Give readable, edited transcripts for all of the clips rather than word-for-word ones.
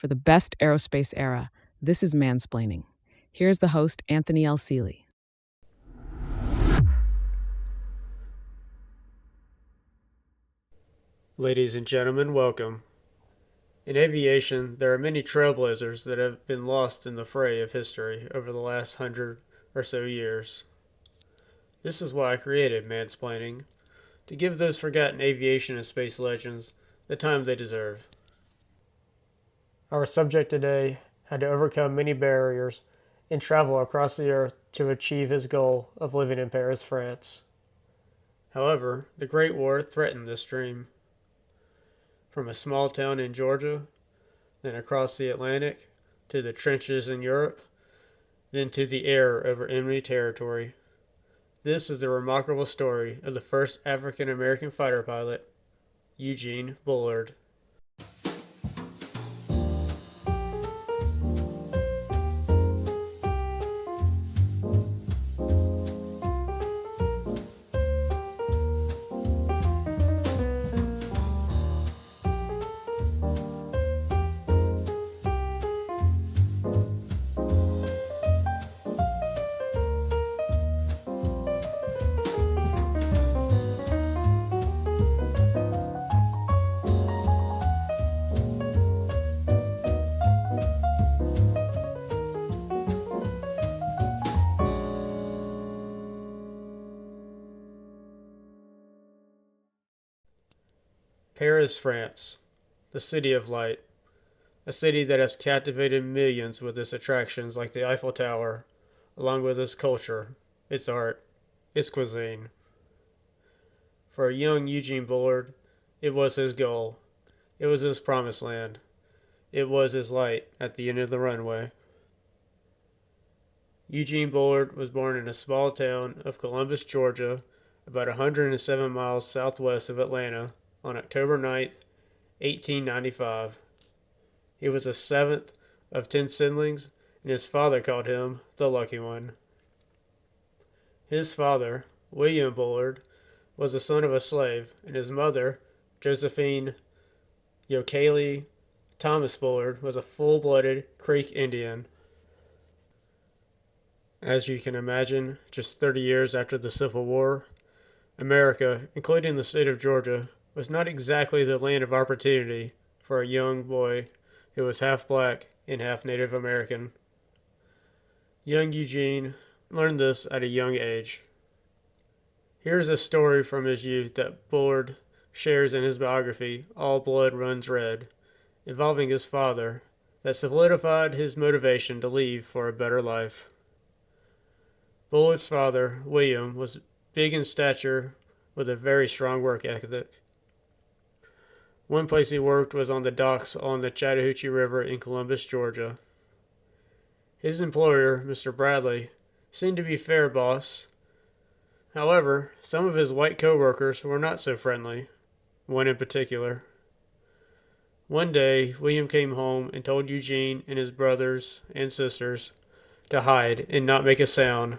For the best aerospace era, this is Mansplaining. Here's the host, Anthony L. Seeley. Ladies and gentlemen, welcome. In aviation, there are many trailblazers that have been lost in the fray of history over the last 100 or so years. This is why I created Mansplaining, to give those forgotten aviation and space legends the time they deserve. Our subject today had to overcome many barriers and travel across the earth to achieve his goal of living in Paris, France. However, the Great War threatened this dream. From a small town in Georgia, then across the Atlantic, to the trenches in Europe, then to the air over enemy territory. This is the remarkable story of the first African American fighter pilot, Eugene Bullard. Paris, France, the city of light, a city that has captivated millions with its attractions like the Eiffel Tower, along with its culture, its art, its cuisine. For a young Eugene Bullard, it was his goal. It was his promised land. It was his light at the end of the runway. Eugene Bullard was born in a small town of Columbus, Georgia, about 107 miles southwest of Atlanta, on October 9th, 1895. He was the seventh of 10 siblings, and his father called him the Lucky One. His father, William Bullard, was the son of a slave, and his mother, Josephine Yokely Thomas Bullard, was a full-blooded Creek Indian. As you can imagine, just 30 years after the Civil War, America, including the state of Georgia, was not exactly the land of opportunity for a young boy who was half black and half Native American. Young Eugene learned this at a young age. Here's a story from his youth that Bullard shares in his biography, All Blood Runs Red, involving his father, that solidified his motivation to leave for a better life. Bullard's father, William, was big in stature with a very strong work ethic. One place he worked was on the docks on the Chattahoochee River in Columbus, Georgia. His employer, Mr. Bradley, seemed to be fair boss. However, some of his white co-workers were not so friendly, one in particular. One day, William came home and told Eugene and his brothers and sisters to hide and not make a sound.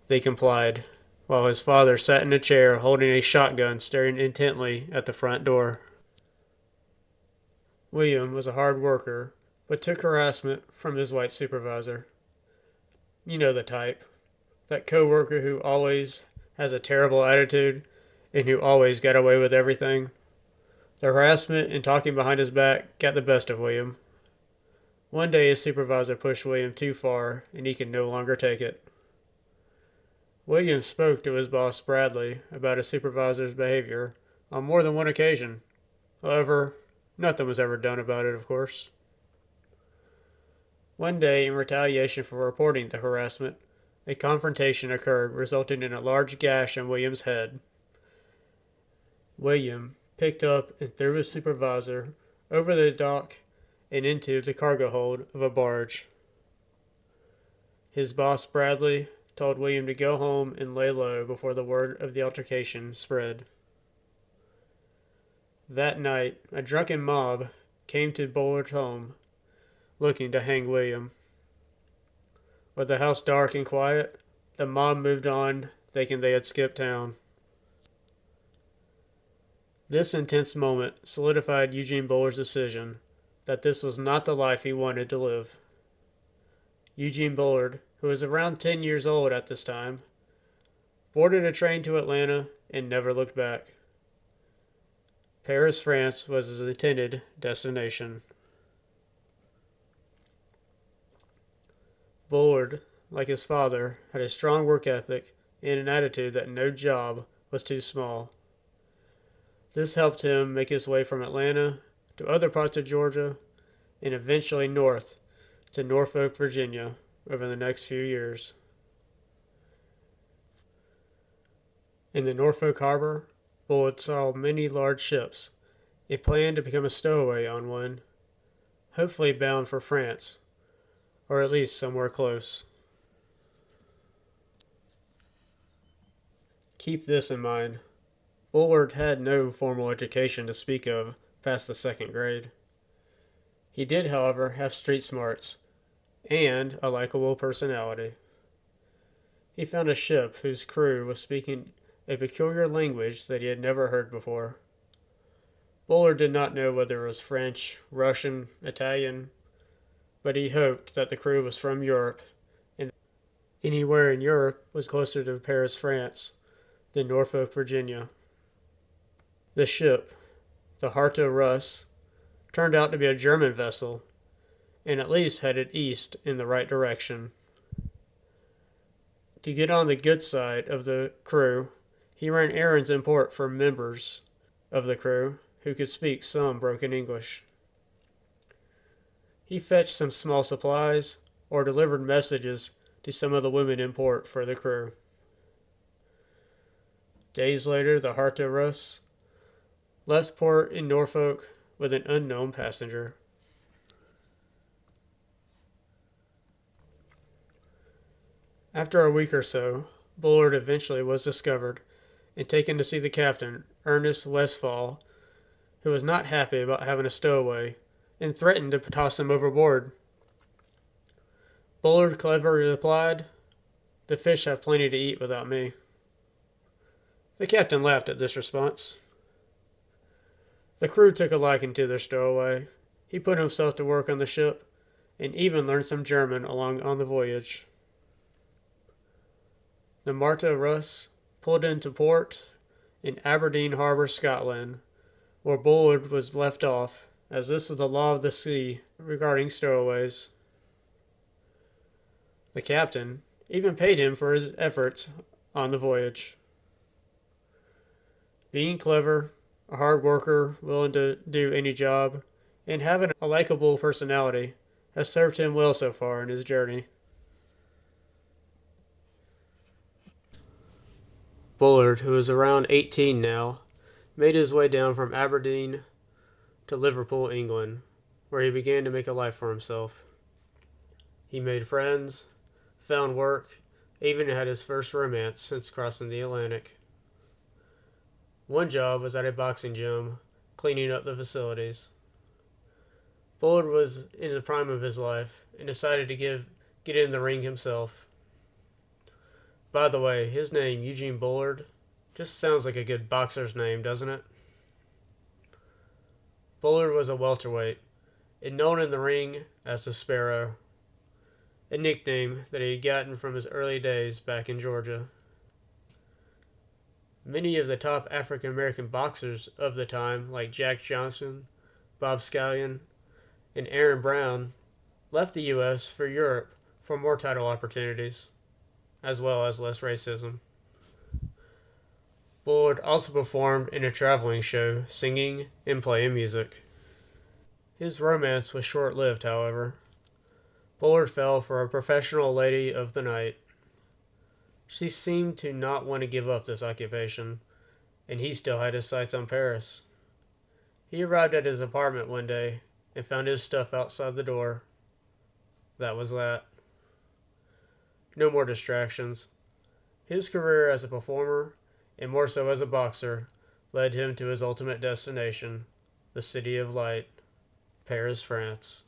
They complied, while his father sat in a chair holding a shotgun staring intently at the front door. William was a hard worker, but took harassment from his white supervisor. You know the type. That coworker who always has a terrible attitude and who always got away with everything. The harassment and talking behind his back got the best of William. One day his supervisor pushed William too far and he could no longer take it. William spoke to his boss Bradley about his supervisor's behavior on more than one occasion. However, nothing was ever done about it, of course. One day, in retaliation for reporting the harassment, a confrontation occurred, resulting in a large gash on William's head. William picked up and threw his supervisor over the dock and into the cargo hold of a barge. His boss Bradley told William to go home and lay low before the word of the altercation spread. That night, a drunken mob came to Bullard's home, looking to hang William. With the house dark and quiet, the mob moved on, thinking they had skipped town. This intense moment solidified Eugene Bullard's decision that this was not the life he wanted to live. Eugene Bullard, who was around 10 years old at this time, boarded a train to Atlanta and never looked back. Paris, France was his intended destination. Bullard, like his father, had a strong work ethic and an attitude that no job was too small. This helped him make his way from Atlanta to other parts of Georgia and eventually north to Norfolk, Virginia over the next few years. In the Norfolk harbor, Bullard saw many large ships and planned to become a stowaway on one, hopefully bound for France, or at least somewhere close. Keep this in mind. Bullard had no formal education to speak of past the second grade. He did, however, have street smarts and a likable personality. He found a ship whose crew was speaking a peculiar language that he had never heard before. Bullard did not know whether it was French, Russian, Italian, but he hoped that the crew was from Europe, and anywhere in Europe was closer to Paris, France, than Norfolk, Virginia. The ship, the Harta Russ, turned out to be a German vessel, and at least headed east in the right direction. To get on the good side of the crew, he ran errands in port for members of the crew who could speak some broken English. He fetched some small supplies or delivered messages to some of the women in port for the crew. Days later, the Harta Russ left port in Norfolk with an unknown passenger. After a week or so, Bullard eventually was discovered and taken to see the captain, Ernest Westfall, who was not happy about having a stowaway and threatened to toss him overboard. Bullard cleverly replied, "The fish have plenty to eat without me." The captain laughed at this response. The crew took a liking to their stowaway. He put himself to work on the ship and even learned some German along on the voyage. The Martha Russ pulled into port in Aberdeen Harbour, Scotland, where Bullard was left off, as this was the law of the sea regarding stowaways. The captain even paid him for his efforts on the voyage. Being clever, a hard worker willing to do any job, and having a likable personality has served him well so far in his journey. Bullard, who is around 18 now, made his way down from Aberdeen to Liverpool, England, where he began to make a life for himself. He made friends, found work, even had his first romance since crossing the Atlantic. One job was at a boxing gym, cleaning up the facilities. Bullard was in the prime of his life and decided to get in the ring himself. By the way, his name, Eugene Bullard, just sounds like a good boxer's name, doesn't it? Bullard was a welterweight, and known in the ring as the Sparrow, a nickname that he had gotten from his early days back in Georgia. Many of the top African American boxers of the time, like Jack Johnson, Bob Scallion, and Aaron Brown, left the U.S. for Europe for more title opportunities, as well as less racism. Bullard also performed in a traveling show, singing and playing music. His romance was short-lived, however. Bullard fell for a professional lady of the night. She seemed to not want to give up this occupation, and he still had his sights on Paris. He arrived at his apartment one day and found his stuff outside the door. That was that. No more distractions. His career as a performer, and more so as a boxer, led him to his ultimate destination, the City of Light, Paris, France.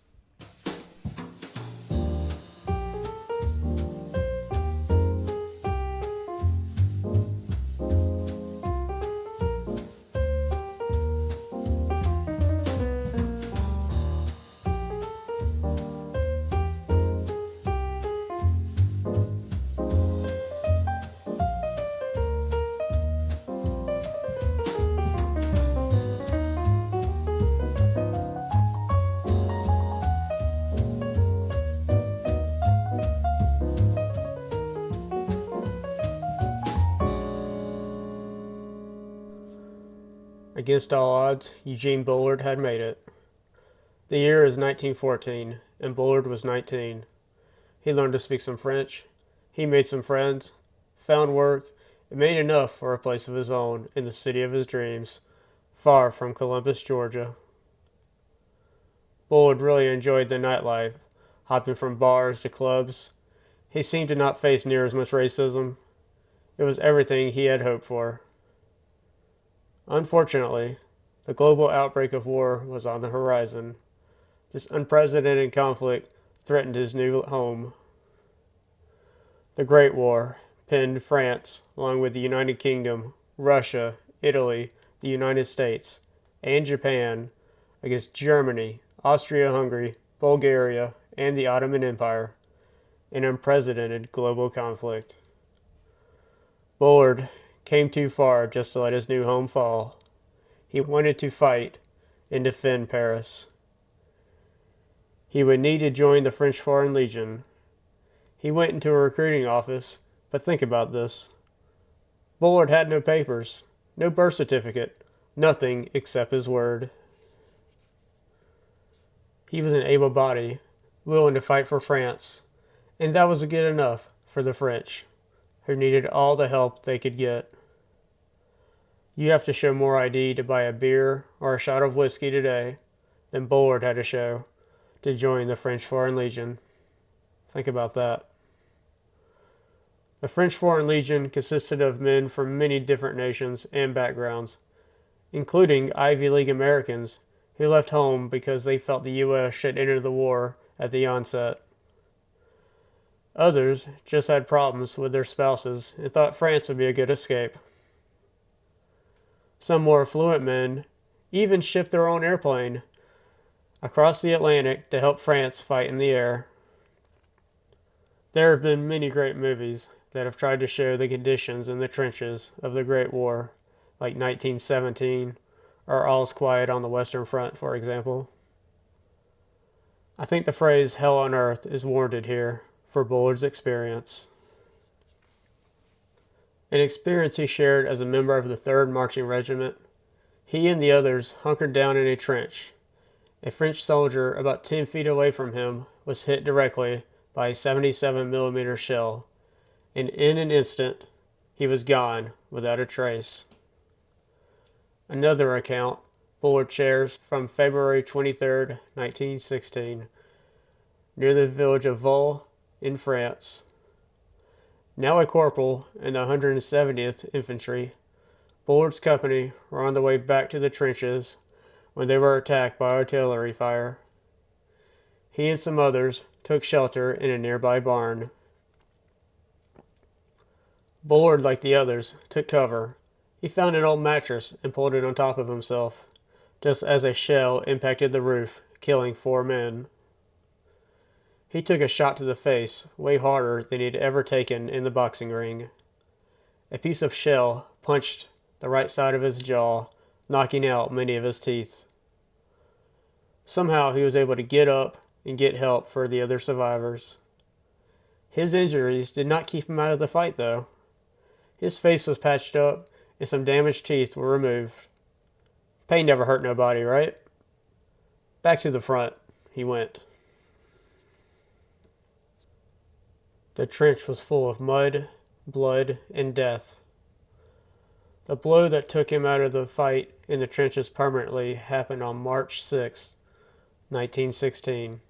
Against all odds, Eugene Bullard had made it. The year is 1914, and Bullard was 19. He learned to speak some French. He made some friends, found work, and made enough for a place of his own in the city of his dreams, far from Columbus, Georgia. Bullard really enjoyed the nightlife, hopping from bars to clubs. He seemed to not face near as much racism. It was everything he had hoped for. Unfortunately, the global outbreak of war was on the horizon. This unprecedented conflict threatened his new home. The Great War pinned France, along with the United Kingdom, Russia, Italy, the United States, and Japan, against Germany, Austria-Hungary, Bulgaria, and the Ottoman Empire, an unprecedented global conflict. Bullard came too far just to let his new home fall. He wanted to fight and defend Paris. He would need to join the French Foreign Legion. He went into a recruiting office, but think about this. Bullard had no papers, no birth certificate, nothing except his word. He was an able body, willing to fight for France, and that was good enough for the French, who needed all the help they could get. You have to show more ID to buy a beer or a shot of whiskey today than Bullard had to show to join the French Foreign Legion. Think about that. The French Foreign Legion consisted of men from many different nations and backgrounds, including Ivy League Americans who left home because they felt the U.S. should enter the war at the onset. Others just had problems with their spouses and thought France would be a good escape. Some more affluent men even shipped their own airplane across the Atlantic to help France fight in the air. There have been many great movies that have tried to show the conditions in the trenches of the Great War, like 1917 or All's Quiet on the Western Front, for example. I think the phrase hell on earth is warranted here for Bullard's experience. An experience he shared as a member of the 3rd Marching Regiment. He and the others hunkered down in a trench. A French soldier about 10 feet away from him was hit directly by a 77mm shell, and in an instant he was gone without a trace. Another account Bullard shares from February 23, 1916, near the village of Vaux in France. Now a corporal in the 170th Infantry, Bullard's company were on the way back to the trenches when they were attacked by artillery fire. He and some others took shelter in a nearby barn. Bullard, like the others, took cover. He found an old mattress and pulled it on top of himself, just as a shell impacted the roof, killing 4 men. He took a shot to the face, way harder than he had ever taken in the boxing ring. A piece of shell punched the right side of his jaw, knocking out many of his teeth. Somehow he was able to get up and get help for the other survivors. His injuries did not keep him out of the fight, though. His face was patched up and some damaged teeth were removed. Pain never hurt nobody, right? Back to the front he went. The trench was full of mud, blood, and death. The blow that took him out of the fight in the trenches permanently happened on March 6, 1916.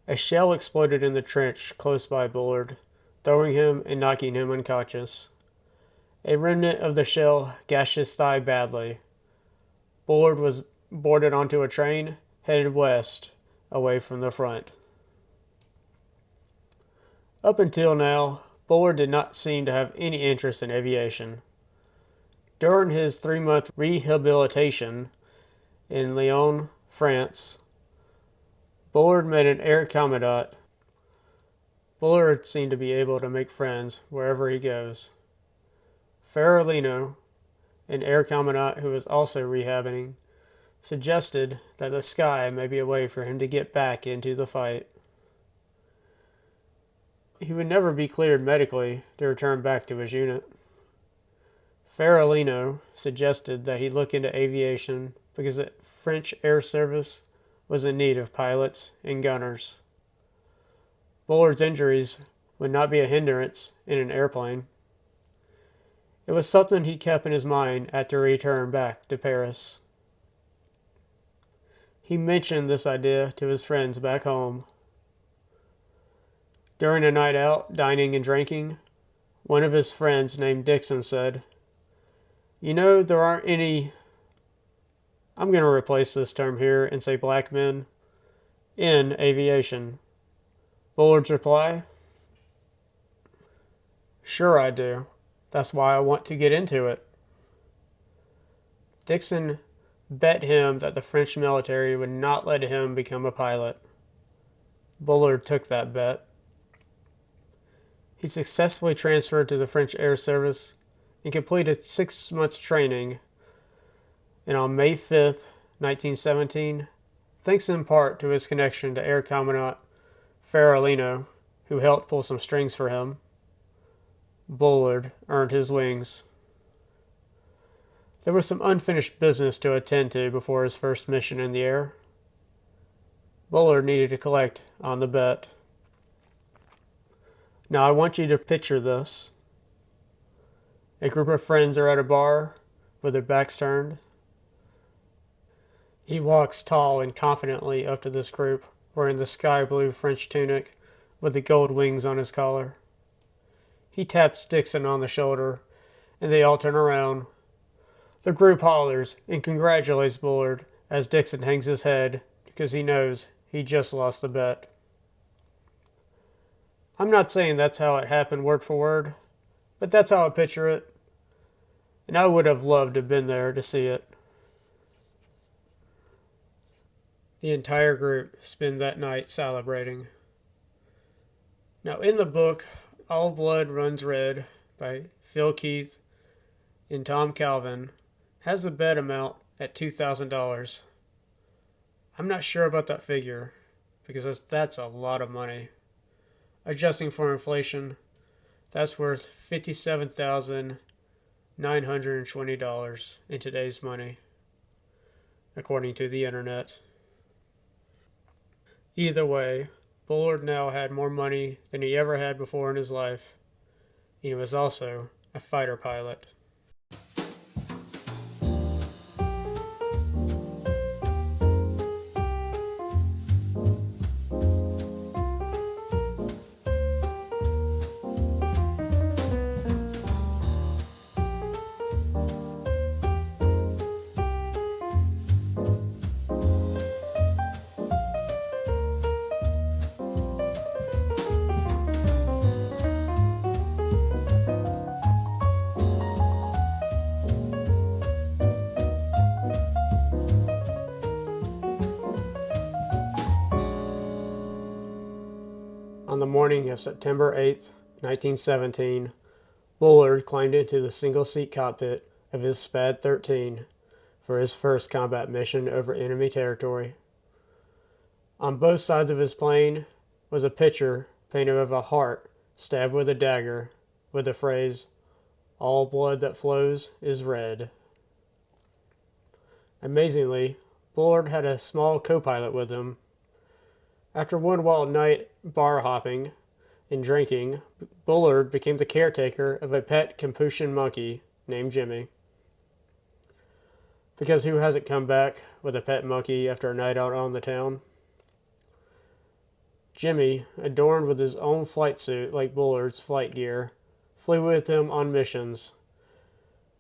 A shell exploded in the trench close by Bullard, throwing him and knocking him unconscious. A remnant of the shell gashed his thigh badly. Bullard was boarded onto a train, headed west, away from the front. Up until now, Bullard did not seem to have any interest in aviation. During his 3-month rehabilitation in Lyon, France, Bullard met an air commandant. Bullard seemed to be able to make friends wherever he goes. Ferrolino, an air commandant who was also rehabbing, suggested that the sky may be a way for him to get back into the fight. He would never be cleared medically to return back to his unit. Ferrolino suggested that he look into aviation because the French Air Service was in need of pilots and gunners. Bullard's injuries would not be a hindrance in an airplane. It was something he kept in his mind after he returned back to Paris. He mentioned this idea to his friends back home. During a night out, dining and drinking, one of his friends named Dixon said, "You know, there aren't any," I'm going to replace this term here and say black men, "in aviation." Bullard's reply, "Sure I do. That's why I want to get into it." Dixon bet him that the French military would not let him become a pilot. Bullard took that bet. He successfully transferred to the French Air Service and completed 6 months training. And on May 5th, 1917, thanks in part to his connection to Air Commandant Ferrolino, who helped pull some strings for him, Bullard earned his wings. There was some unfinished business to attend to before his first mission in the air. Bullard needed to collect on the bet. Now I want you to picture this. A group of friends are at a bar with their backs turned. He walks tall and confidently up to this group, wearing the sky blue French tunic with the gold wings on his collar. He taps Dixon on the shoulder, and they all turn around. The group hollers and congratulates Bullard as Dixon hangs his head because he knows he just lost the bet. I'm not saying that's how it happened word for word, but that's how I picture it. And I would have loved to have been there to see it. The entire group spend that night celebrating. Now, in the book All Blood Runs Red by Phil Keith and Tom Calvin has the bet amount at $2,000. I'm not sure about that figure because that's a lot of money. Adjusting for inflation, that's worth $57,920 in today's money, according to the internet. Either way, Bullard now had more money than he ever had before in his life. He was also a fighter pilot. On the morning of September 8, 1917, Bullard climbed into the single-seat cockpit of his SPAD-13 for his first combat mission over enemy territory. On both sides of his plane was a picture painted of a heart stabbed with a dagger with the phrase, "All blood that flows is red." Amazingly, Bullard had a small co-pilot with him. After one wild night bar hopping and drinking, Bullard became the caretaker of a pet Capuchin monkey named Jimmy. Because who hasn't come back with a pet monkey after a night out on the town? Jimmy, adorned with his own flight suit like Bullard's flight gear, flew with him on missions.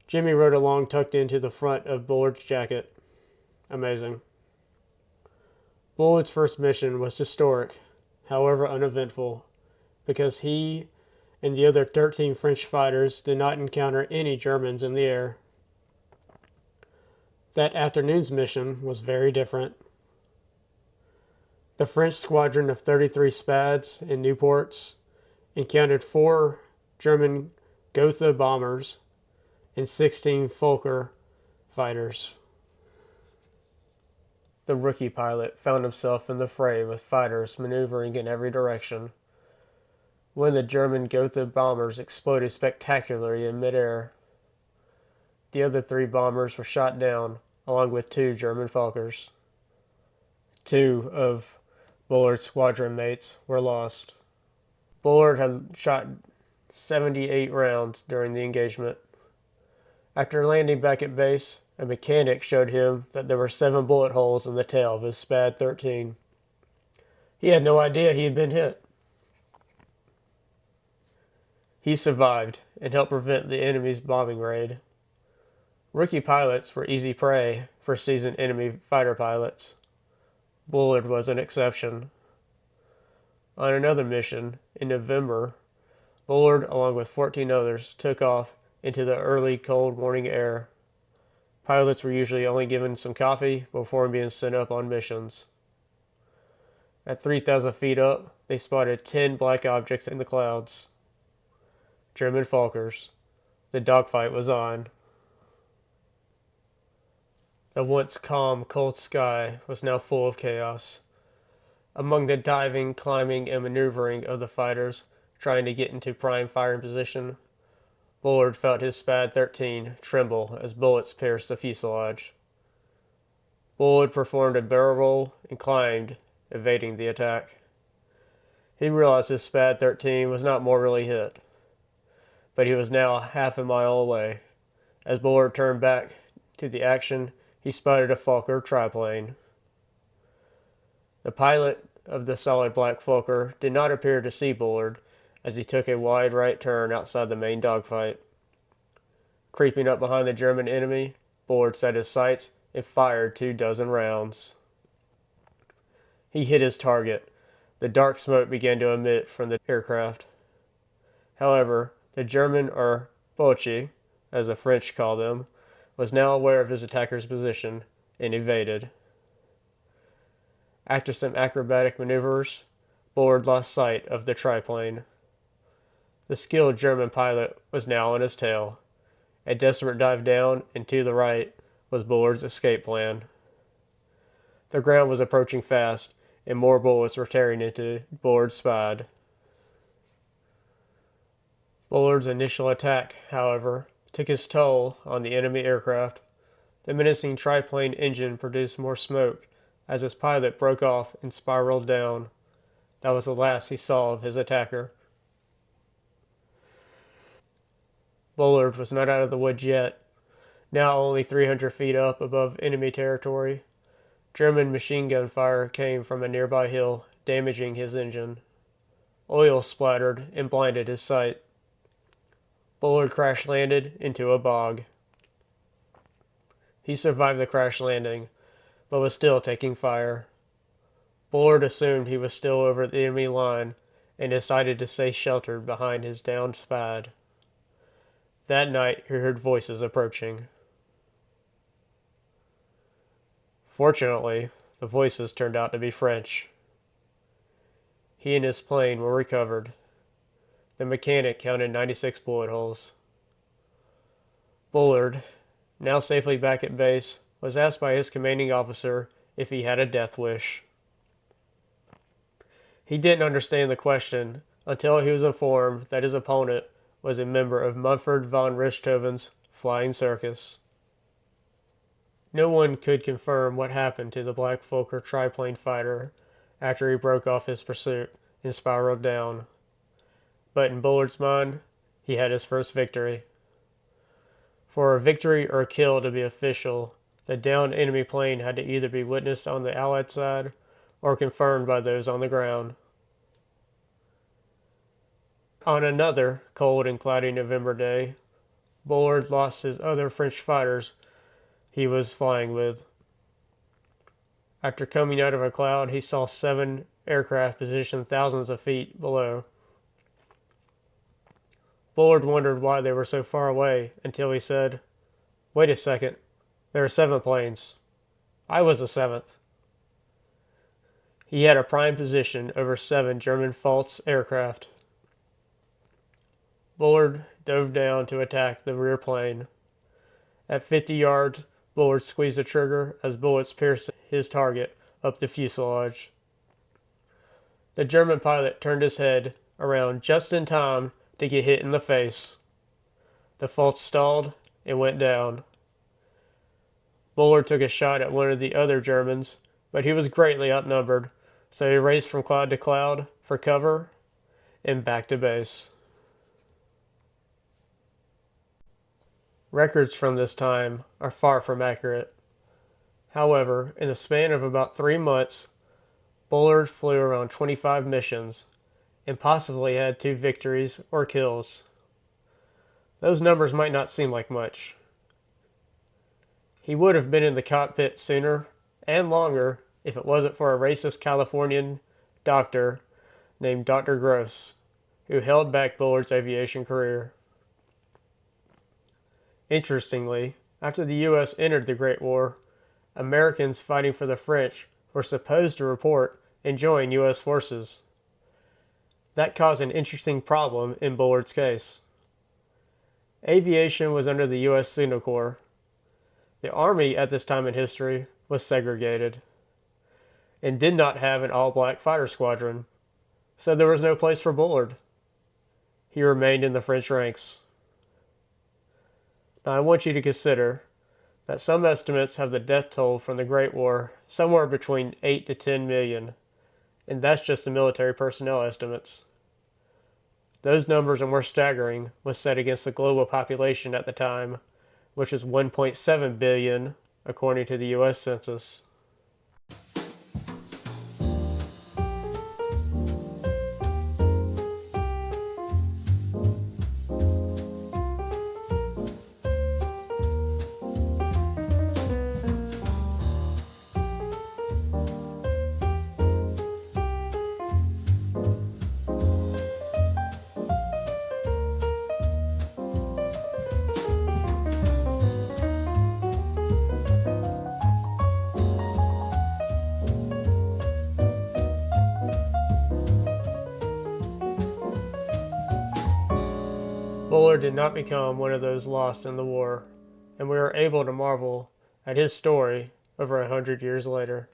Jimmy rode along tucked into the front of Bullard's jacket. Amazing. Bullard's first mission was historic, however uneventful, because he and the other 13 French fighters did not encounter any Germans in the air. That afternoon's mission was very different. The French squadron of 33 Spads and Nieuports encountered 4 German Gotha bombers and 16 Fokker fighters. The rookie pilot found himself in the fray with fighters maneuvering in every direction. One of the German Gotha bombers exploded spectacularly in midair. The other 3 bombers were shot down, along with 2 German Fokkers. 2 of Bullard's squadron mates were lost. Bullard had shot 78 rounds during the engagement. After landing back at base, a mechanic showed him that there were 7 bullet holes in the tail of his SPAD 13. He had no idea he had been hit. He survived and helped prevent the enemy's bombing raid. Rookie pilots were easy prey for seasoned enemy fighter pilots. Bullard was an exception. On another mission, in November, Bullard, along with 14 others, took off into the early cold morning air. Pilots were usually only given some coffee before being sent up on missions. At 3,000 feet up, they spotted 10 black objects in the clouds. German Fokkers. The dogfight was on. The once calm, cold sky was now full of chaos. Among the diving, climbing, and maneuvering of the fighters trying to get into prime firing position, Bullard felt his SPAD 13 tremble as bullets pierced the fuselage. Bullard performed a barrel roll and climbed, evading the attack. He realized his SPAD 13 was not mortally hit, but he was now half a mile away. As Bullard turned back to the action, he spotted a Fokker triplane. The pilot of the solid black Fokker did not appear to see Bullard as he took a wide right turn outside the main dogfight. Creeping up behind the German enemy, Bullard set his sights and fired 24 rounds. He hit his target. The dark smoke began to emit from the aircraft. However, the German, or Boche, as the French call them, was now aware of his attacker's position and evaded. After some acrobatic maneuvers, Bullard lost sight of the triplane. The skilled German pilot was now on his tail. A desperate dive down and to the right was Bullard's escape plan. The ground was approaching fast, and more bullets were tearing into Bullard's SPAD. Bullard's initial attack, however, took its toll on the enemy aircraft. The menacing triplane engine produced more smoke as his pilot broke off and spiraled down. That was the last he saw of his attacker. Bullard was not out of the woods yet, now only 300 feet up above enemy territory. German machine gun fire came from a nearby hill, damaging his engine. Oil splattered and blinded his sight. Bullard crash-landed into a bog. He survived the crash landing, but was still taking fire. Bullard assumed he was still over the enemy line and decided to stay sheltered behind his downed SPAD. That night he heard voices approaching. Fortunately, the voices turned out to be French. He and his plane were recovered. The mechanic counted 96 bullet holes. Bullard, now safely back at base, was asked by his commanding officer if he had a death wish. He didn't understand the question until he was informed that his opponent was a member of Mumford von Richthofen's Flying Circus. No one could confirm what happened to the Black Fokker triplane fighter after he broke off his pursuit and spiraled down. But in Bullard's mind, he had his first victory. For a victory or a kill to be official, the downed enemy plane had to either be witnessed on the Allied side or confirmed by those on the ground. On another cold and cloudy November day, Bullard lost his other French fighters he was flying with. After coming out of a cloud, he saw 7 aircraft positioned thousands of feet below. Bullard wondered why they were so far away until he said, "Wait a second, there are 7 planes. I was the 7th. He had a prime position over 7 German Pfalz aircraft. Bullard dove down to attack the rear plane. At 50 yards, Bullard squeezed the trigger as bullets pierced his target up the fuselage. The German pilot turned his head around just in time to get hit in the face. The Pfalz stalled and went down. Bullard took a shot at one of the other Germans, but he was greatly outnumbered, so he raced from cloud to cloud for cover and back to base. Records from this time are far from accurate. However, in the span of about 3 months, Bullard flew around 25 missions and possibly had 2 victories or kills. Those numbers might not seem like much. He would have been in the cockpit sooner and longer if it wasn't for a racist Californian doctor named Dr. Gross, who held back Bullard's aviation career. Interestingly, after the U.S. entered the Great War, Americans fighting for the French were supposed to report and join U.S. forces. That caused an interesting problem in Bullard's case. Aviation was under the U.S. Signal Corps. The Army at this time in history was segregated and did not have an all-black fighter squadron, so there was no place for Bullard. He remained in the French ranks. Now I want you to consider that some estimates have the death toll from the Great War somewhere between 8 to 10 million, and that's just the military personnel estimates. Those numbers are more staggering when set against the global population at the time, which is 1.7 billion according to the U.S. Census. Bullard did not become one of those lost in the war, and we are able to marvel at his story over 100 years later.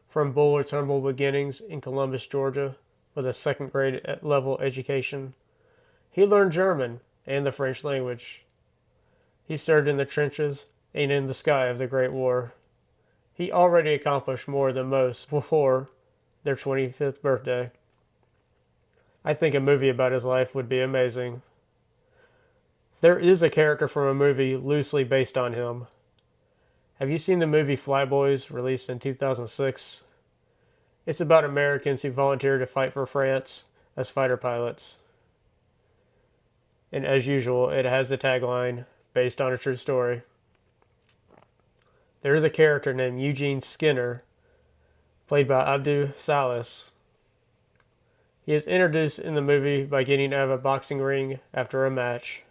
From Bullard's humble beginnings in Columbus, Georgia, with a second grade level education, he learned German and the French language. He served in the trenches and in the sky of the Great War. He already accomplished more than most before their 25th birthday. I think a movie about his life would be amazing. There is a character from a movie loosely based on him. Have you seen the movie Flyboys, released in 2006? It's about Americans who volunteer to fight for France as fighter pilots. And as usual, it has the tagline, based on a true story. There is a character named Eugene Skinner, played by Abdul Salas. He is introduced in the movie by getting out of a boxing ring after a match.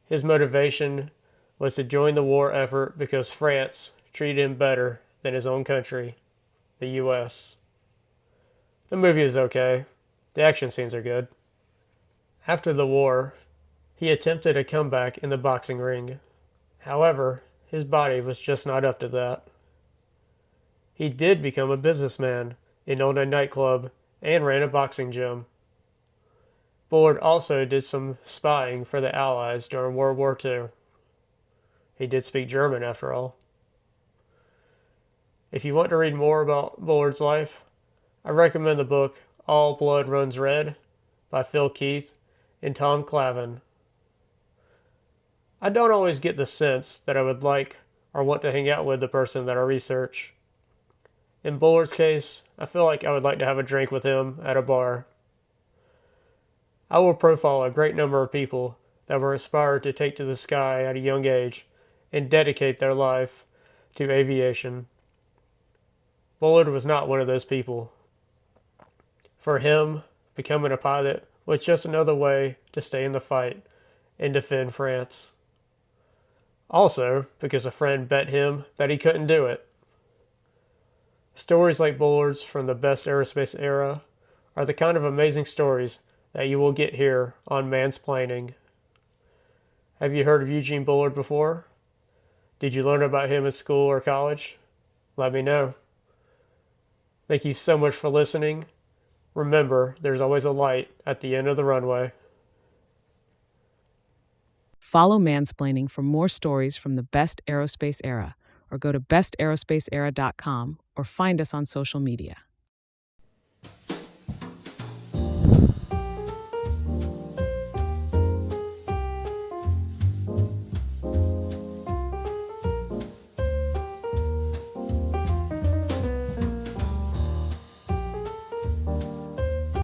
His motivation was to join the war effort because France treated him better than his own country, the U.S. The movie is okay. The action scenes are good. After the war, he attempted a comeback in the boxing ring. However, his body was just not up to that. He did become a businessman and owned a nightclub and ran a boxing gym. Bullard also did some spying for the Allies during World War II. He did speak German, after all. If you want to read more about Bullard's life, I recommend the book All Blood Runs Red by Phil Keith and Tom Clavin. I don't always get the sense that I would like or want to hang out with the person that I research. In Bullard's case, I feel like I would like to have a drink with him at a bar. I will profile a great number of people that were inspired to take to the sky at a young age and dedicate their life to aviation. Bullard was not one of those people. For him, becoming a pilot was just another way to stay in the fight and defend France. Also, because a friend bet him that he couldn't do it. Stories like Bullard's from the best aerospace era are the kind of amazing stories that you will get here on Mansplaining. Have you heard of Eugene Bullard before? Did you learn about him in school or college? Let me know. Thank you so much for listening. Remember, there's always a light at the end of the runway. Follow Mansplaining for more stories from the best aerospace era, or go to bestaerospaceera.com or find us on social media.